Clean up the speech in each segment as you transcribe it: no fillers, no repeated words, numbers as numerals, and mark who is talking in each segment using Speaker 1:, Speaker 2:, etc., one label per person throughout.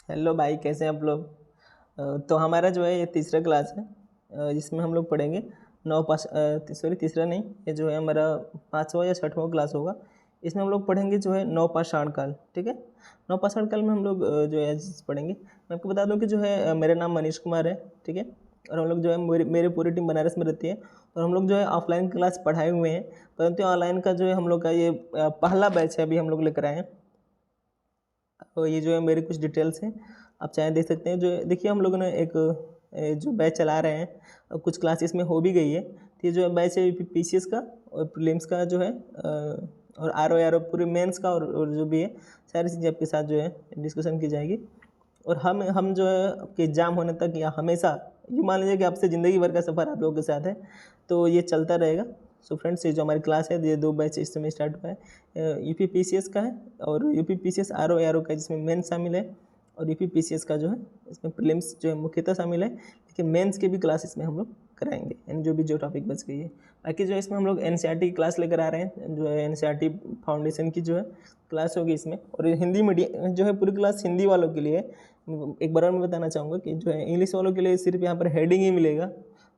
Speaker 1: Hello भाई, कैसे हैं आप लोग। तो हमारा जो है ये तीसरा क्लास है, जिसमें हम लोग पढ़ेंगे नौ पास सॉरी तीसरा नहीं, ये जो है हमारा पाँचवा या छठवां क्लास होगा। इसमें हम लोग पढ़ेंगे जो है नौ पाषाण काल। ठीक है, नौ पाषाण काल में हम लोग जो है पढ़ेंगे। मैं आपको बता दूं कि जो है मेरा नाम मनीष कुमार है। ठीक है, और हम लोग जो है मेरी पूरी टीम बनारस में रहती है, और हम लोग जो है ऑफलाइन क्लास पढ़ाए हुए हैं, परंतु ऑनलाइन का जो है हम लोग का ये पहला बैच है, अभी हम लोग लेकर आए हैं। तो ये जो है मेरी कुछ डिटेल्स हैं, आप चाहे देख सकते हैं। जो देखिए हम लोगों ने एक जो बैच चला रहे हैं, कुछ क्लासेस में हो भी गई है। तो ये जो बैच है पीसीएस का और प्रीलिम्स का जो है और आर ओ पूरे मेंस का और जो भी है सारी चीज़ें आपके साथ जो है डिस्कशन की जाएगी। और हम जो है आपके एग्ज़ाम होने तक या हमेशा यूँ मान लीजिए कि आपसे ज़िंदगी भर का सफ़र आप लोगों के साथ है, तो ये चलता रहेगा। सो फ्रेंड्स, ये जो हमारी क्लास है, ये 2 बैच इस समय स्टार्ट हुआ है। यूपी पीसीएस का है और यूपी पीसीएस आर ओ का, जिसमें मेंस शामिल है, और यूपी पीसीएस का जो है इसमें प्रीलिम्स जो है मुख्यतः शामिल है, लेकिन मेंस के भी क्लास इसमें हम लोग कराएंगे, यानी जो टॉपिक बच गई है। बाकी जो है इसमें हम लोग एनसीईआरटी की क्लास लेकर आ रहे हैं, जो है एनसीईआरटी फाउंडेशन की जो है क्लास होगी इसमें। और हिंदी मीडियम जो है पूरी क्लास हिंदी वालों के लिए है। एक बार और मैं बताना चाहूँगा कि जो है इंग्लिश वालों के लिए सिर्फ यहाँ पर हेडिंग ही मिलेगा,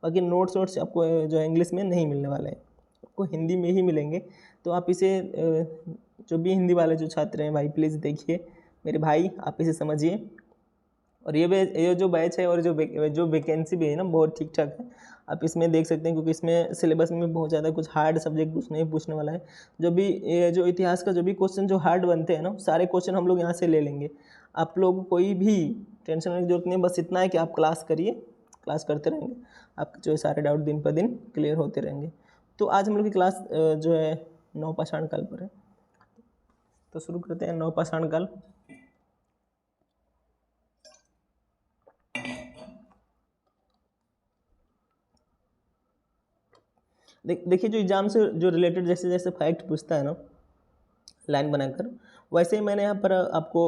Speaker 1: बाकी नोट्स वोट्स आपको जो है इंग्लिश में नहीं मिलने वाले हैं, आपको हिंदी में ही मिलेंगे। तो आप इसे जो भी हिंदी वाले जो छात्र हैं भाई, प्लीज़ देखिए मेरे भाई, आप इसे समझिए। और ये जो बैच है और जो वैकेंसी भी है ना, बहुत ठीक ठाक है। आप इसमें देख सकते हैं, क्योंकि इसमें सिलेबस में बहुत ज़्यादा कुछ हार्ड सब्जेक्ट कुछ नहीं पूछने वाला है। जो भी ये जो इतिहास का जो भी क्वेश्चन जो हार्ड बनते हैं ना, सारे क्वेश्चन हम लोग यहाँ से ले लेंगे। आप लोग कोई भी टेंशन लेने की जरूरत नहीं है, बस इतना है कि आप क्लास करिए, क्लास करते रहेंगे, आपके जो है सारे डाउट दिन पर दिन क्लियर होते रहेंगे। तो आज हम लोग की क्लास जो है नौ पाषाण काल पर है, तो शुरू करते हैं नौ पाषाण काल। देखिए, जो एग्जाम से जो रिलेटेड जैसे जैसे फैक्ट पूछता है ना लाइन बनाकर, वैसे ही मैंने यहाँ पर आपको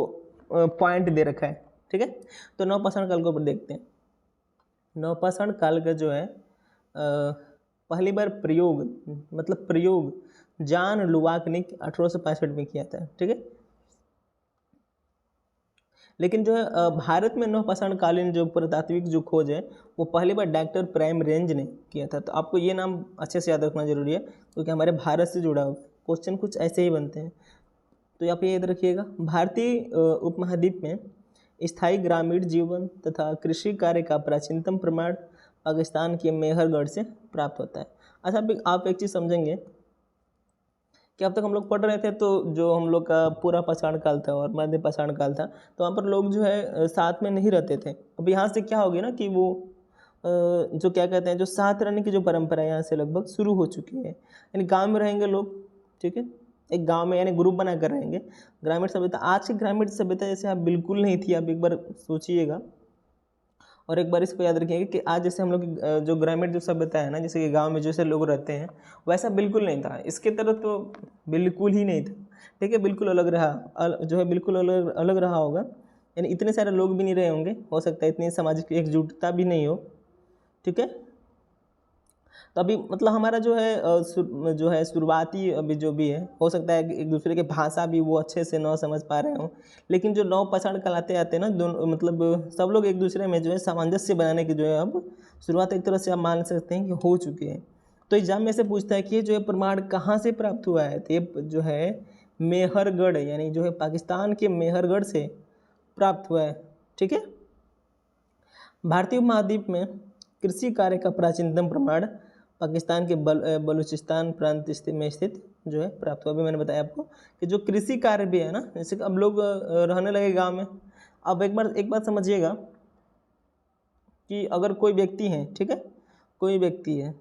Speaker 1: पॉइंट दे रखा है। ठीक है, तो नवपाषाण काल के ऊपर देखते हैं। नवपाषाण काल का जो है पहली बार प्रयोग, मतलब प्रयोग जॉन लुवाक ने 1865 में किया था। ठीक है, लेकिन जो है भारत में नवपाषाण कालीन जो पुरातात्विक जो खोज है, वो पहली बार डॉक्टर प्राइम रेंज ने किया था। तो आपको ये नाम अच्छे से याद रखना जरूरी है, क्योंकि हमारे भारत से जुड़ा हुआ क्वेश्चन कुछ ऐसे ही बनते हैं। तो यहाँ पे याद रखिएगा, भारतीय उपमहाद्वीप में स्थायी ग्रामीण जीवन तथा कृषि कार्य का प्राचीनतम प्रमाण पाकिस्तान के मेहरगढ़ से प्राप्त होता है। अच्छा, आप एक चीज़ समझेंगे कि अब तक हम लोग पढ़ रहे थे, तो जो हम लोग का पूरा पाषाण काल था और मध्य पाषाण काल था, तो वहाँ पर लोग जो है साथ में नहीं रहते थे। अब यहाँ से क्या होगी ना कि वो जो क्या कहते हैं, जो साथ रहने की जो परंपरा यहाँ से लगभग शुरू हो चुकी है, यानी गांव में रहेंगे लोग। ठीक है, एक गांव में यानी ग्रुप बना कर रहेंगे। ग्रामीण सभ्यता, आज की ग्रामीण सभ्यता जैसे आप बिल्कुल नहीं थी, आप एक बार सोचिएगा। और एक बार इसको याद रखिएगा कि आज जैसे हम लोग की जो ग्रामीण जो सभ्यता है ना, जैसे कि गांव में जैसे लोग रहते हैं, वैसा बिल्कुल नहीं था। इसके तरह तो बिल्कुल ही नहीं था। ठीक है, बिल्कुल अलग रहा, जो है बिल्कुल अलग अलग रहा होगा, यानी इतने सारे लोग भी नहीं रहे होंगे, हो सकता है इतनी सामाजिक एकजुटता भी नहीं हो। ठीक है, तो अभी मतलब हमारा जो है जो है शुरुआती अभी जो भी है, हो सकता है कि एक दूसरे के भाषा भी वो अच्छे से ना समझ पा रहे हों, लेकिन जो नौ पाषाण काल आते आते ना, दोनों मतलब सब लोग एक दूसरे में जो है सामंजस्य बनाने की जो है अब शुरुआत एक तरह से आप मान सकते हैं कि हो चुकी है। तो एग्जाम में से पूछता है कि ये जो है प्रमाण कहाँ से प्राप्त हुआ है, तो ये जो है मेहरगढ़, यानी जो है पाकिस्तान के मेहरगढ़ से प्राप्त हुआ है। ठीक है, भारतीय उपमहाद्वीप में कृषि कार्य का प्राचीनतम प्रमाण पाकिस्तान के बलूचिस्तान प्रांत में स्थित जो है प्राप्त हुआ। अभी मैंने बताया आपको कि जो कृषि कार्य भी है ना, जैसे कि अब लोग रहने लगे गांव में। अब एक बात समझिएगा कि अगर कोई व्यक्ति है, ठीक है, कोई व्यक्ति है,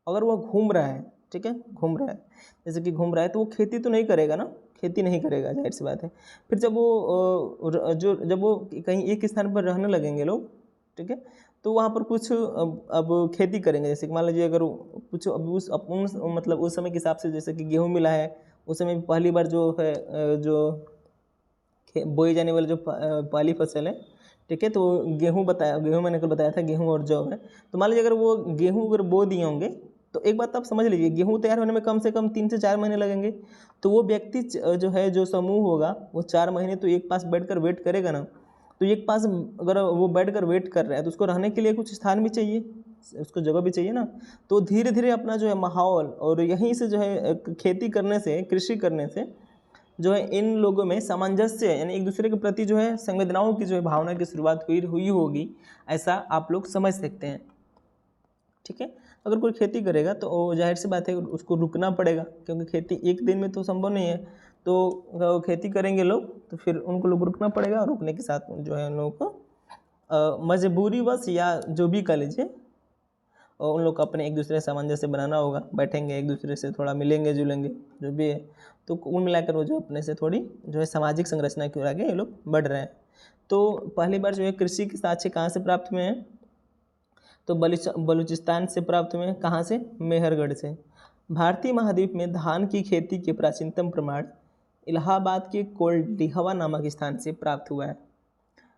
Speaker 1: अगर वो घूम रहा है, ठीक है, घूम रहा है, जैसे कि घूम रहा है, तो वो खेती तो नहीं करेगा ना, खेती नहीं करेगा, जाहिर सी बात है। फिर जब वो कहीं एक स्थान पर रहने लगेंगे लोग, ठीक है, तो वहाँ पर कुछ अब खेती करेंगे। जैसे कि मान लीजिए अगर कुछ अब मतलब उस समय के हिसाब से, जैसे कि गेहूँ मिला है, उस समय पहली बार जो है जो बोई जाने वाली जो पहली फसल है, ठीक है, तो गेहूँ मैंने कल बताया था, गेहूँ और जौ है। तो मान लीजिए अगर वो गेहूँ अगर बो दिए होंगे, तो एक बात आप समझ लीजिए, गेहूँ तैयार होने में कम से कम 3 से 4 महीने लगेंगे। तो वो व्यक्ति जो है, जो समूह होगा, वो 4 महीने तो एक पास बैठकर वेट करेगा ना। तो एक पास अगर वो बैठकर वेट कर रहा है तो उसको रहने के लिए कुछ स्थान भी चाहिए, उसको जगह भी चाहिए ना। तो धीरे धीरे अपना जो है माहौल और यहीं से जो है खेती करने से, कृषि करने से जो है इन लोगों में सामंजस्य यानी एक दूसरे के प्रति जो है संवेदनाओं की जो है भावना की शुरुआत हुई होगी, ऐसा आप लोग समझ सकते हैं। ठीक है, अगर कोई खेती करेगा तो जाहिर सी बात है उसको रुकना पड़ेगा, क्योंकि खेती एक दिन में तो संभव नहीं है। तो खेती करेंगे लोग तो फिर उनको लोग रुकना पड़ेगा, और रुकने के साथ जो है उन लोगों को मजबूरीवश या जो भी कह लीजिए, और उन लोग को अपने एक दूसरे से सामंजस्य बनाना होगा, बैठेंगे एक दूसरे से, थोड़ा मिलेंगे जुलेंगे जो भी है, तो कुल मिलाकर वो जो अपने से थोड़ी जो है सामाजिक संरचना की ओर आगे ये लोग बढ़ रहे हैं। तो पहली बार जो है कृषि के साक्ष्य कहाँ से प्राप्त हुए हैं? तो बलूचिस्तान से प्राप्त हुए हैं। कहाँ से? मेहरगढ़ से। भारतीय महाद्वीप में धान की खेती के प्राचीनतम प्रमाण इलाहाबाद के कोल्डिहवा नामक स्थान से प्राप्त हुआ है।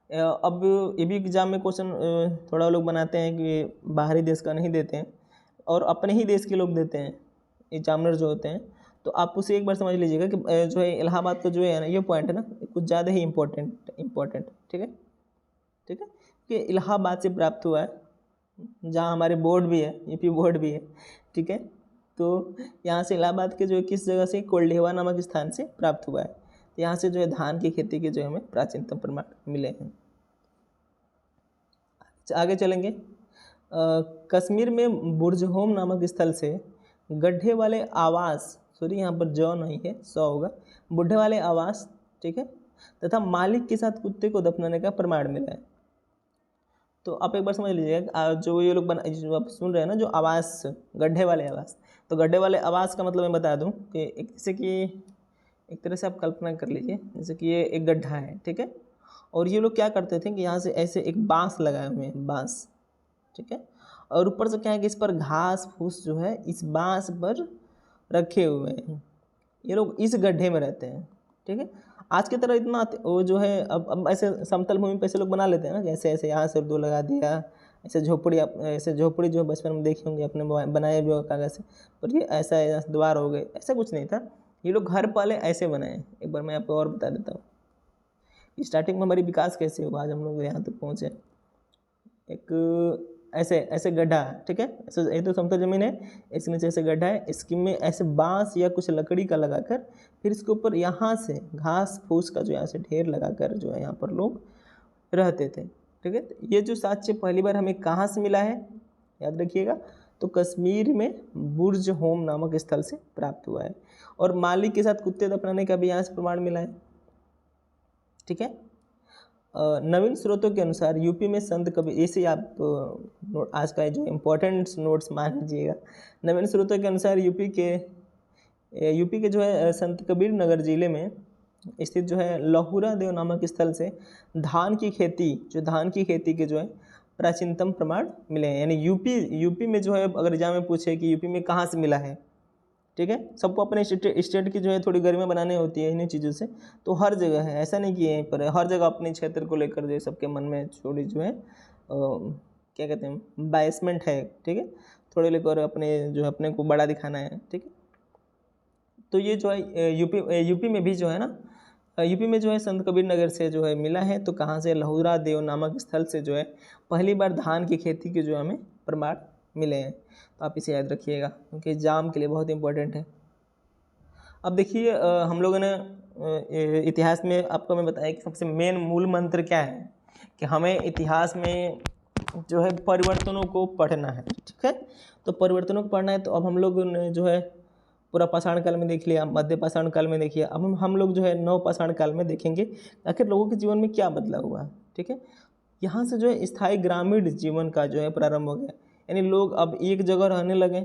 Speaker 1: अब ये भी एग्जाम में क्वेश्चन थोड़ा लोग बनाते हैं कि बाहरी देश का नहीं देते हैं और अपने ही देश के लोग देते हैं एग्जामिनर जो होते हैं। तो आप उसे एक बार समझ लीजिएगा कि जो है इलाहाबाद का जो है ना, ये पॉइंट है ना, कुछ ज़्यादा ही इम्पोर्टेंट। ठीक है कि इलाहाबाद से प्राप्त हुआ है, जहाँ हमारे बोर्ड भी है, यूपी बोर्ड भी है। ठीक है, तो यहाँ से इलाहाबाद के जो है किस जगह से? कोल्डिहवा नामक स्थान से प्राप्त हुआ है। तो यहाँ से जो है धान की खेती के जो है हमें प्राचीनतम प्रमाण मिले हैं। आगे चलेंगे। कश्मीर में बुर्जहोम नामक स्थल से गड्ढे वाले आवास, सॉरी यहाँ पर जो नहीं है, सौ होगा, बुढ़े वाले आवास, ठीक है, तथा मालिक के साथ कुत्ते को दफनाने का प्रमाण मिला है। तो आप एक बार समझ लीजिएगा, जो ये लोग जो आप सुन रहे हैं ना, जो आवास, गड्ढे वाले आवास, तो गड्ढे वाले आवास का मतलब मैं बता दूं कि जैसे कि एक तरह से आप कल्पना कर लीजिए, जैसे कि ये एक गड्ढा है, ठीक है, और ये लोग क्या करते थे कि यहाँ से ऐसे एक बांस लगाए हुए हैं, बांस, ठीक है, और ऊपर से क्या है कि इस पर घास फूस जो है इस बांस पर रखे हुए हैं। ये लोग इस गड्ढे में रहते हैं। ठीक है, आज की तरह इतना वो जो है अब ऐसे समतल भूमि पे ऐसे लोग बना लेते हैं ना, जैसे ऐसे यहाँ से दो लगा दिया, ऐसे झोपड़ी, ऐसे झोपड़ी जो बचपन में देखे होंगे अपने बनाए भी होगा कागज़ से, पर ये ऐसा है द्वार हो गए, ऐसा कुछ नहीं था। ये लोग घर पहले ऐसे बनाए। एक बार मैं आपको और बता देता हूँ स्टार्टिंग में हमारी विकास कैसे हुआ, आज हम लोग यहाँ तक पहुँचे। एक ऐसे ऐसे गड्ढा, ठीक है, ऐसे ये तो समतल जमीन है, इसके नीचे ऐसे गड्ढा है, इसकी में ऐसे बांस या कुछ लकड़ी का लगाकर फिर इसके ऊपर यहाँ से घास फूस का जो यहाँ से ढेर लगाकर जो है यहाँ पर लोग रहते थे। ठीक है, ये जो साक्ष्य पहली बार हमें कहाँ से मिला है याद रखिएगा, तो कश्मीर में बुर्ज होम नामक स्थल से प्राप्त हुआ है, और मालिक के साथ कुत्ते दफनाने का भी यहाँ से प्रमाण मिला है। ठीक है, नवीन स्रोतों के अनुसार यूपी में संत कबीर, इसे आप आज का जो इम्पोर्टेंट नोट्स मान लीजिएगा। नवीन स्रोतों के अनुसार यूपी के जो है संत कबीर नगर जिले में स्थित जो है लहुरा देव नामक स्थल से धान की खेती के जो है प्राचीनतम प्रमाण मिले हैं। यानी यूपी में जो है अगर एग्जाम में पूछे कि यूपी में कहाँ से मिला है, ठीक है, सबको अपने स्टेट की जो है थोड़ी गरिमा बनानी होती है इन्हीं चीज़ों से, तो हर जगह है, ऐसा नहीं कि यहीं पर है, हर जगह अपने क्षेत्र को लेकर जो सबके मन में थोड़ी जो है क्या कहते हैं बायसमेंट है। ठीक है, थोड़े लेकर अपने को बड़ा दिखाना है। ठीक है, तो ये जो है यूपी में भी जो है ना, यूपी में जो है संत कबीर नगर से जो है मिला है। तो कहाँ से? लहुरा देव नामक स्थल से जो है पहली बार धान की खेती के जो हमें प्रमाण मिले हैं। तो आप इसे याद रखिएगा क्योंकि एग्जाम के लिए बहुत इंपॉर्टेंट है। अब देखिए हम लोगों ने इतिहास में आपको मैं बताया कि सबसे मेन मूल मंत्र क्या है कि हमें इतिहास में जो है परिवर्तनों को पढ़ना है। ठीक है, तो परिवर्तनों को पढ़ना है। तो अब हम लोग ने जो है पूरा पाषाण काल में देख लिया, मध्य पाषाण काल में देखिए, अब हम लोग जो है नव पाषाण काल में देखेंगे आखिर लोगों के जीवन में क्या बदलाव हुआ। ठीक है, यहाँ से जो है स्थायी ग्रामीण जीवन का जो है प्रारंभ हो गया, यानी लोग अब एक जगह रहने लगे।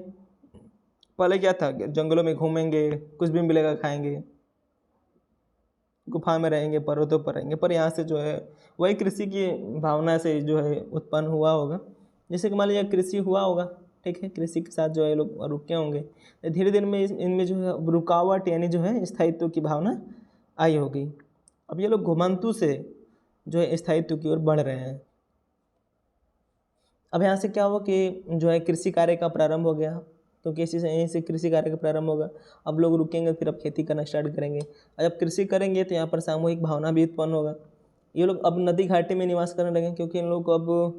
Speaker 1: पहले क्या था, जंगलों में घूमेंगे, कुछ भी मिलेगा खाएंगे, गुफा में रहेंगे, पर्वतों पर रहेंगे, पर यहाँ से जो है वही कृषि की भावना से जो है उत्पन्न हुआ होगा। जैसे कि मान लीजिए कृषि हुआ होगा, ठीक है, कृषि के साथ जो है लोग रुके होंगे, धीरे धीरे में इनमें जो है रुकावट यानी जो है स्थायित्व की भावना आई होगी। अब ये लोग घुमंतु से जो है स्थायित्व की ओर बढ़ रहे हैं। अब यहाँ से क्या हुआ कि जो है कृषि कार्य का प्रारंभ हो गया, क्योंकि यहीं से कृषि कार्य का प्रारंभ होगा। अब लोग रुकेंगे, फिर अब खेती करना स्टार्ट करेंगे, और जब कृषि करेंगे तो यहाँ पर सामूहिक भावना भी उत्पन्न होगा। ये लोग अब नदी घाटी में निवास करने लगे, क्योंकि इन लोग को अब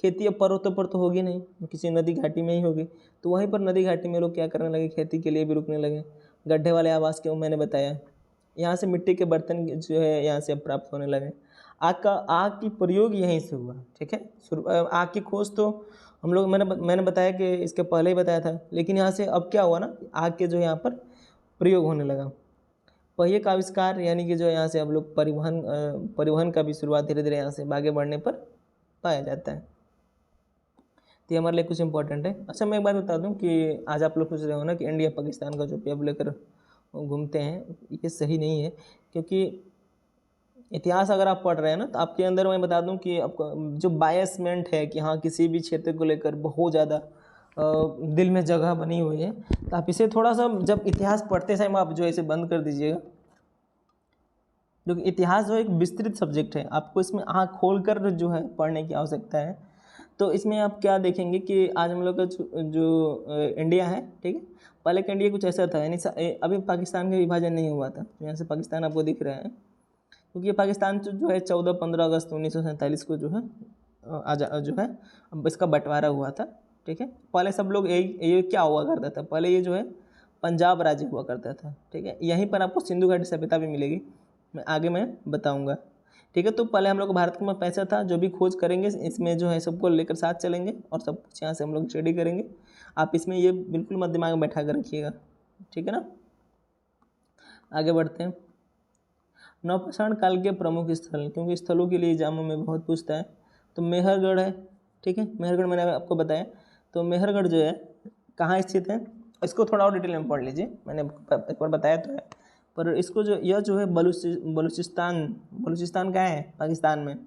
Speaker 1: खेती अब पर्वतों पर तो होगी नहीं, किसी नदी घाटी में ही होगी। तो वहीं पर नदी घाटी में लोग क्या करने लगे, खेती के लिए भी रुकने लगे। गड्ढे वाले आवास के मैंने बताया, यहाँ से मिट्टी के बर्तन जो है यहाँ से प्राप्त होने लगे। आग की प्रयोग यहीं से हुआ, ठीक है। आग की खोज तो हम लोग मैंने बताया कि इसके पहले ही बताया था, लेकिन यहाँ से अब क्या हुआ ना, आग के जो यहाँ पर प्रयोग होने लगा। पहिए का आविष्कार, यानी कि जो यहाँ से अब लोग परिवहन का भी शुरुआत धीरे धीरे यहाँ से आगे बढ़ने पर पाया जाता है। तो ये हमारे लिए कुछ इंपॉर्टेंट है। अच्छा, मैं एक बात बता दूं कि आज आप लोग सोच रहे हो ना कि इंडिया पाकिस्तान का जो पेप लेकर घूमते हैं, ये सही नहीं है। क्योंकि इतिहास अगर आप पढ़ रहे हैं ना, तो आपके अंदर मैं बता दूं कि आपको जो बायसमेंट है कि हाँ किसी भी क्षेत्र को लेकर बहुत ज़्यादा दिल में जगह बनी हुई है, तो आप इसे थोड़ा सा जब इतिहास पढ़ते समय आप जो है इसे बंद कर दीजिएगा। क्योंकि इतिहास जो एक विस्तृत सब्जेक्ट है, आपको इसमें आँख खोल कर जो है पढ़ने की आवश्यकता है। तो इसमें आप क्या देखेंगे कि आज हम लोग का जो इंडिया है, ठीक है, पहले का इंडिया कुछ ऐसा था, यानी अभी पाकिस्तान का विभाजन नहीं हुआ था। यहाँ से पाकिस्तान आपको दिख रहा है, क्योंकि ये पाकिस्तान जो है 14-15 अगस्त 1947 को जो है जो है अब इसका बंटवारा हुआ था, ठीक है। पहले सब लोग ये क्या हुआ करता था, पहले ये जो है पंजाब राज्य हुआ करता था, ठीक है। यहीं पर आपको सिंधु घाटी सभ्यता भी मिलेगी, मैं बताऊंगा, ठीक है। तो पहले हम लोग भारत में पैसा था, जो भी खोज करेंगे इसमें जो है सबको लेकर साथ चलेंगे और सब कुछ यहाँ से हम लोग स्टडी करेंगे। आप इसमें ये बिल्कुल मत दिमाग में बैठा कर रखिएगा, ठीक है ना। आगे बढ़ते हैं। नवपाषाण काल के प्रमुख स्थल, क्योंकि स्थलों के लिए एग्जामों में बहुत पूछता है। तो मेहरगढ़ है, ठीक है। मेहरगढ़ मैंने आपको बताया। तो मेहरगढ़ जो है कहाँ स्थित है, इसको थोड़ा और डिटेल में पढ़ लीजिए, मैंने एक बार बताया तो है, पर इसको यह जो है बलूचिस्तान कहाँ है, पाकिस्तान में।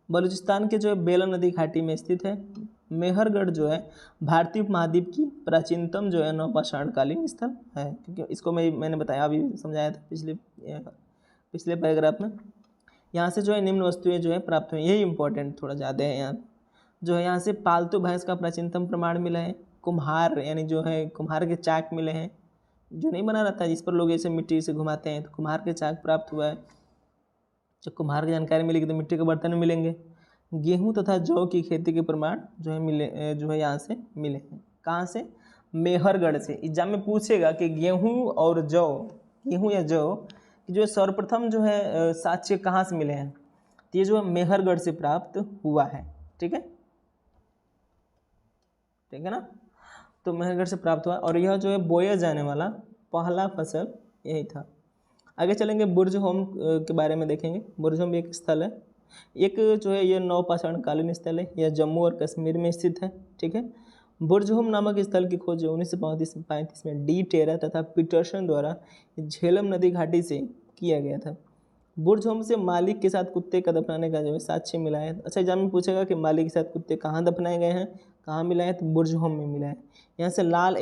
Speaker 1: बलूचिस्तान के जो है बेला नदी घाटी में स्थित है। मेहरगढ़ जो है भारतीय उपमहाद्वीप की प्राचीनतम जो है नवपाषाणकालीन स्थल है, क्योंकि इसको मैंने बताया, अभी समझाया था पिछले पैराग्राफ में। यहाँ से जो है निम्न वस्तुएं जो है प्राप्त हुई, यही इंपॉर्टेंट थोड़ा ज़्यादा है। यहाँ जो है यहाँ से पालतू भैंस का प्राचीनतम प्रमाण मिला है। कुम्हार, यानी जो है कुम्हार के चाक मिले हैं, जो नहीं बना रहता जिस पर लोग ऐसे मिट्टी से घुमाते हैं, तो कुम्हार के चाक प्राप्त हुआ है। जब कुम्हार की जानकारी मिलेगी तो मिट्टी के बर्तन मिलेंगे। गेहूं तथा जौ की खेती के प्रमाण जो है यहाँ से मिले हैं। कहाँ से, मेहरगढ़ से। एग्जाम में पूछेगा कि गेहूं या जौ जो सर्वप्रथम जो है साक्ष्य कहाँ से मिले हैं, तो ये जो है मेहरगढ़ से प्राप्त हुआ है, ठीक है ना। तो मेहरगढ़ से प्राप्त हुआ, और यह जो है बोया जाने वाला पहला फसल यही था। आगे चलेंगे, बुर्ज होम के बारे में देखेंगे। बुर्ज होम एक स्थल है, एक जो है ये नवपाषाणकालीन स्थल है, यह जम्मू और कश्मीर में स्थित है, ठीक है। बुर्ज होम नामक स्थल की खोज 1935 में डी टेरा तथा पीटरसन द्वारा झेलम नदी घाटी से किया गया था। बुर्ज होम से मालिक के साथ कुत्ते का दफनाने का जो है साक्ष्य मिला है। अच्छा, एग्जाम में पूछेगा कि मालिक के साथ कुत्ते कहाँ दफनाए गए हैं, कहाँ मिला है, तो बुर्ज होम में मिला है। यहाँ से लाल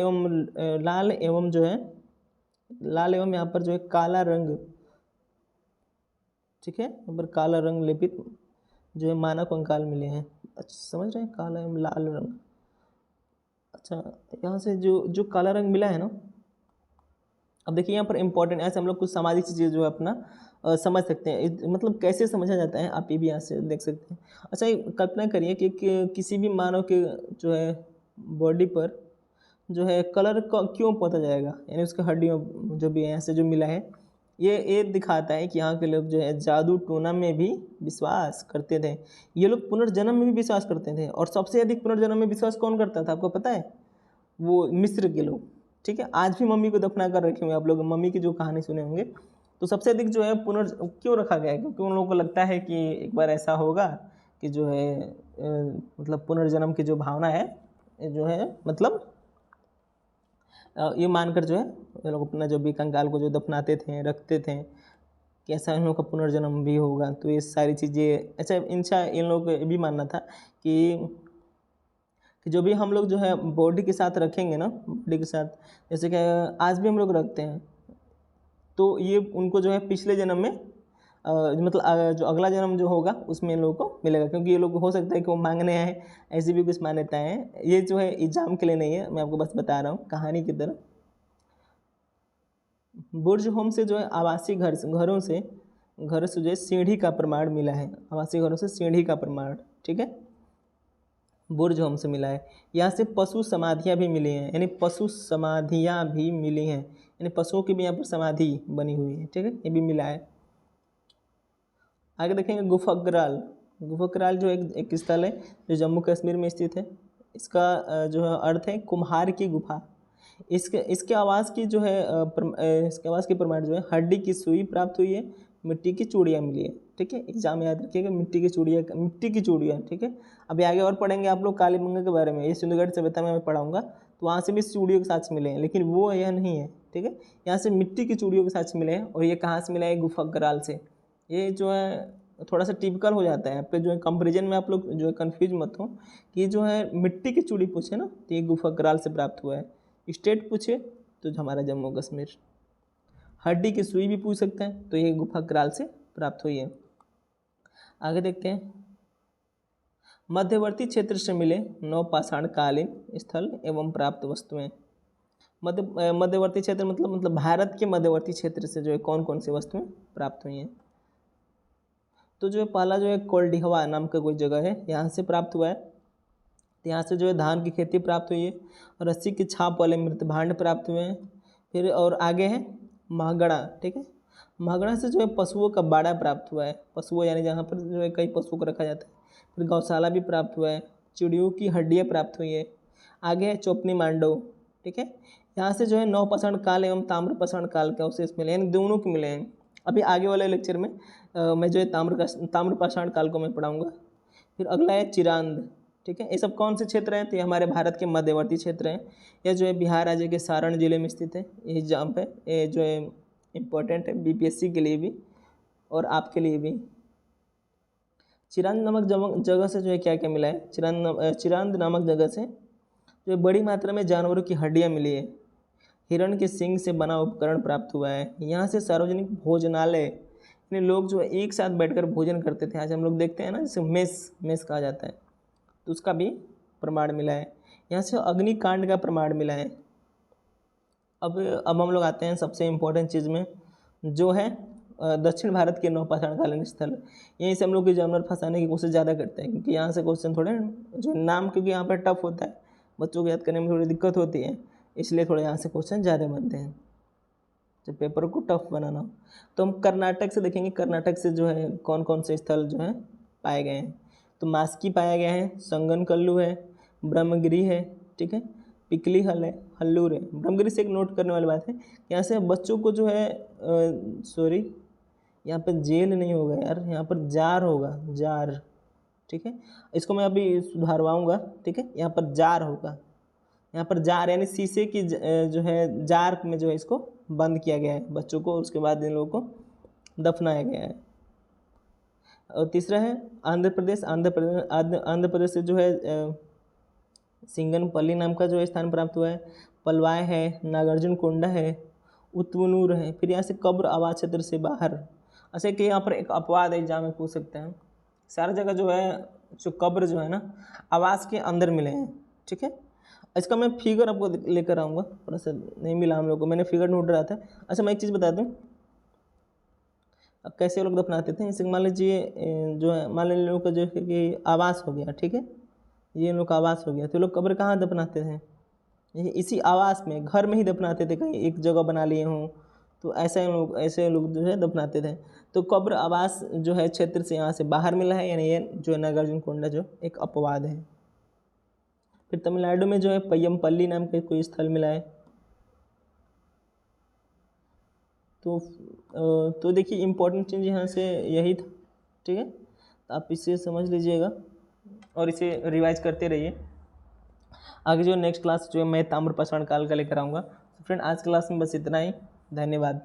Speaker 1: एवं यहाँ पर जो है काला रंग, ठीक है, यहाँ पर काला रंग लेपित जो है मानव कंकाल मिले हैं। अच्छा, समझ रहे हैं, काला एवं लाल रंग। अच्छा, यहाँ से जो काला रंग मिला है ना, अब देखिए यहाँ पर इंपॉर्टेंट, ऐसे हम लोग कुछ सामाजिक चीज़ें जो है अपना समझ सकते हैं, मतलब कैसे समझा जाता है, आप ये भी यहाँ से देख सकते हैं। अच्छा, कल्पना करिए कि किसी भी मानव के जो है बॉडी पर जो है कलर क्यों पोता जाएगा, यानी उसके हड्डियों जो भी है यहाँ से जो मिला है, ये दिखाता है कि यहाँ के लोग जो है जादू टोना में भी विश्वास करते थे। ये लोग पुनर्जन्म में भी विश्वास करते थे, और सबसे अधिक पुनर्जन्म में विश्वास कौन करता था आपको पता है, वो मिस्र के लोग, ठीक है। आज भी मम्मी को दफना कर रखे हुए, आप लोग मम्मी की जो कहानी सुने होंगे, तो सबसे अधिक जो है क्यों रखा गया है, क्योंकि उन लोगों को लगता है कि एक बार ऐसा होगा कि जो है मतलब पुनर्जन्म की जो भावना है जो है, मतलब ये मानकर जो है ये लोग अपना जो भी कंकाल को जो दफनाते थे, रखते थे, कि ऐसा इन लोगों का पुनर्जन्म भी होगा। तो ये सारी चीज़ें, अच्छा इन लोगों को ये भी मानना था कि जो भी हम लोग जो है बॉडी के साथ रखेंगे ना, बॉडी के साथ जैसे कि आज भी हम लोग रखते हैं, तो ये उनको जो है पिछले जन्म में मतलब जो अगला जन्म जो होगा उसमें इन लोगों को मिलेगा, क्योंकि ये लोग हो सकता है कि वो मांगने आए, ऐसी भी कुछ मान्यताएं हैं। ये जो है एग्जाम के लिए नहीं है, मैं आपको बस बता रहा हूँ कहानी की तरह। बुर्ज होम से जो है आवासीय घरों से जो है सीढ़ी का प्रमाण मिला है, आवासीय घरों से सीढ़ी का प्रमाण, ठीक है, बुर्ज होम से मिला है। यहाँ से पशु समाधियाँ भी मिली हैं, यानी पशु समाधियाँ भी मिली हैं, यानी पशुओं की भी यहाँ पर समाधि बनी हुई है, ठीक है, ये भी मिला है। आगे देखेंगे गुफकराल। गुफकराल जो एक स्थल है जो जम्मू कश्मीर में स्थित है। इसका जो है अर्थ है कुम्हार की गुफा। इसके आवास की जो है इसके आवास की प्रमाण जो है हड्डी की सुई प्राप्त हुई है, मिट्टी की चूड़ियाँ मिली है, ठीक है, एग्जाम में याद रखिएगा, मिट्टी की चूड़ियाँ, ठीक है। अभी आगे और पढ़ेंगे आप लोग कालीबंगा के बारे में, ये सिंधुगढ़ सभ्यता में मैं पढ़ाऊँगा, तो वहाँ से भी चूड़ियों के साक्ष्य मिले हैं, लेकिन वो यह नहीं है, ठीक है। यहाँ से मिट्टी की चूड़ियों के साक्ष्य मिले हैं, और ये कहाँ से मिला है? गुफकराल से। ये जो है थोड़ा सा टिपिकल हो जाता है आपके जो है कंपेरिजन में, आप लोग जो है कन्फ्यूज मत हो कि जो है मिट्टी की चूड़ी पूछे ना तो ये गुफकराल से प्राप्त हुआ है। स्टेट पूछे तो हमारा जम्मू कश्मीर। हड्डी की सुई भी पूछ सकते हैं, तो ये गुफकराल से प्राप्त हुई है। आगे देखते हैं, मध्यवर्ती क्षेत्र से मिले नवपाषाण कालीन स्थल एवं प्राप्त वस्तुएं। मध्यवर्ती क्षेत्र मतलब भारत के मध्यवर्ती क्षेत्र से जो है कौन कौन सी वस्तुएं प्राप्त हुई हैं? तो जो है पहला जो है कोल्डिहवा नाम का कोई जगह है, यहाँ से प्राप्त हुआ है। तो यहाँ से जो है धान की खेती प्राप्त हुई है, और रस्सी की छाप वाले मृत भांड प्राप्त हुए हैं। फिर और आगे है महगड़ा, ठीक है, महगड़ा से जो है पशुओं का बाड़ा प्राप्त हुआ है, पशुओं यानी जहाँ पर जो है कई पशुओं को रखा जाता है। फिर गौशाला भी प्राप्त हुआ है, चिड़ियों की हड्डियाँ प्राप्त हुई है। आगे है चौपनी मांडव, ठीक है, यहाँ से जो है नवपाषाण काल एवं ताम्रपाषाण काल के अवशेष मिले, यानी दोनों के मिले हैं। अभी आगे वाले लेक्चर में मैं जो है ताम्रपाषाण काल को मैं पढ़ाऊँगा। फिर अगला है चिरांद, ठीक है, ये सब कौन से क्षेत्र हैं? तो ये हमारे भारत के मध्यवर्ती क्षेत्र हैं। यह जो है बिहार राज्य के सारण जिले में स्थित है। ये जंप है, ये जो है इम्पोर्टेंट है बीपीएससी के लिए भी और आपके लिए भी। चिरांद नामक जगह से जो है क्या क्या मिला है? चिरांद नामक जगह से जो बड़ी मात्रा में जानवरों की हड्डियाँ मिली है। हिरण के सींग से बना उपकरण प्राप्त हुआ है। यहाँ से सार्वजनिक भोजनालय, यानी लोग जो है एक साथ बैठकर भोजन करते थे, आज हम लोग देखते हैं ना जिसे मेस कहा जाता है, तो उसका भी प्रमाण मिला है। यहाँ से अग्निकांड का प्रमाण मिला है। अब हम लोग आते हैं सबसे इम्पोर्टेंट चीज़ में, जो है दक्षिण भारत के नवपाषाण कालीन स्थल। यहीं से हम लोग एग्जामिनर फंसाने की कोशिश ज़्यादा करते हैं, क्योंकि यहाँ से क्वेश्चन थोड़े जो नाम, क्योंकि यहाँ पर टफ होता है, बच्चों को याद करने में थोड़ी दिक्कत होती है, इसलिए थोड़े यहाँ से क्वेश्चन ज़्यादा बनते हैं जब पेपर को टफ बनाना हो। तो हम कर्नाटक से देखेंगे, कर्नाटक से जो है कौन कौन से स्थल जो है पाए गए हैं। तो मास्की पाया गया है, संगनकल्लू है, ब्रह्मगिरी है, ठीक है, पिकली हल्लूर है। ब्रह्मगिरी से एक नोट करने वाली बात है, यहाँ से बच्चों को जो है सॉरी यहाँ पर जेल नहीं होगा यार, यहाँ पर जार होगा, जार, ठीक है, इसको मैं अभी सुधारवाऊँगा, ठीक है, यहाँ पर जार होगा, यहाँ पर जार यानी शीशे की जो है जार में जो है इसको बंद किया गया है बच्चों को, उसके बाद इन लोगों को दफनाया गया है। और तीसरा है आंध्र प्रदेश से जो है सिंगनपल्ली नाम का जो है स्थान प्राप्त हुआ है। पलवाय है, नागार्जुन कोंडा है, उतवनूर है। फिर यहाँ से कब्र आवास क्षेत्र से बाहर, ऐसे कि यहाँ पर एक अपवाद एग्जाम में पूछ सकते हैं, सारी जगह जो है जो कब्र जो है ना आवास के अंदर मिले हैं, ठीक है। इसका मैं फिगर आपको लेकर आऊँगा, थोड़ा सा नहीं मिला हम लोग को, मैंने फिगर ढूंढ रहा था। अच्छा मैं एक चीज़ बता दूँ, अब कैसे लोग दफनाते थे, जैसे मान लीजिए जो है मान लीजिए लोगों का जो है कि आवास हो गया, ठीक है, ये इन लोग का आवास हो गया, तो लोग कब्र कहाँ दफनाते थे? इसी आवास में, घर में ही दफनाते थे, कहीं एक जगह बना लिए हों, तो ऐसे लोग जो है दफनाते थे। तो कब्र आवास जो है क्षेत्र से यहाँ से बाहर मिला है, यानी ये जो है नागार्जुन कोंडा जो एक अपवाद है। फिर तमिलनाडु में जो है पय्यमपल्ली नाम का कोई स्थल मिला है। तो देखिए इम्पोर्टेंट चीज़ यहाँ से यही था, ठीक है, तो आप इसे समझ लीजिएगा और इसे रिवाइज करते रहिए। आगे जो नेक्स्ट क्लास जो है मैं ताम्रपाषाण काल का लेकर आऊँगा। तो फ्रेंड आज क्लास में बस इतना ही, धन्यवाद।